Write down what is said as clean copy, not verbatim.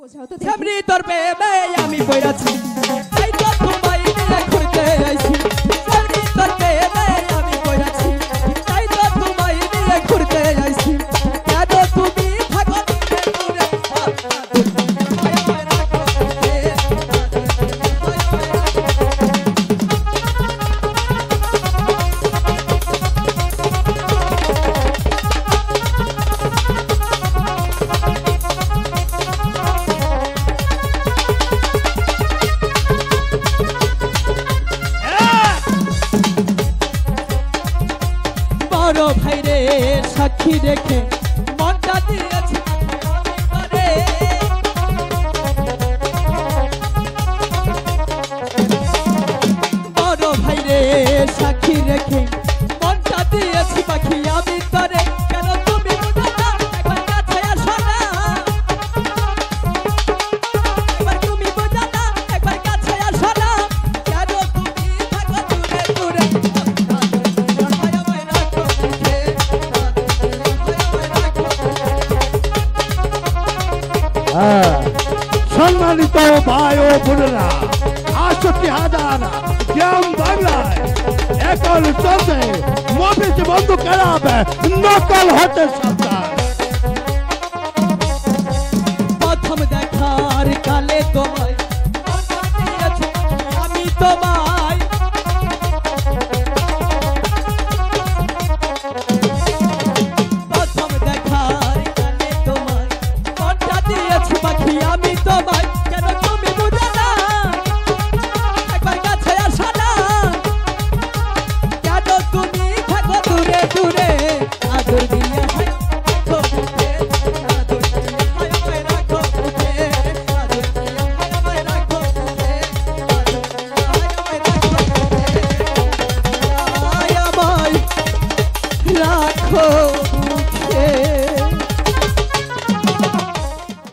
সামনে তোর প্রেমে আমি পড়াছি তাই তো তোমায় নিয়ে ঘুরতে আইছি সামনে তোর প্রেমে আমি পড়াছি তাই তো তোমায় নিয়ে ঘুরতে আইছি কেন তুমি থাকো দূরে বড় ভাইরে সাক্ষী রেখে মনটা দিয়েছি করে বড় ভাইরে সাক্ষী রেখে মনটা দিয়েছি পাখি আমি করে কেন তুমি বুঝো না একবার কাছে আসো না একবার তুমি বুঝো না একবার কাছে আসো না কেন তুমি থাকো দূরে দূরে সম্মানিত ভাই ও বোনেরা ৬৮,০০০ গ্রাম বাংলায় এখন চলছে মফিজ বন্ধু ক্লাব নকল হতে সাবধান। প্রথম দেখার কালে তোমায়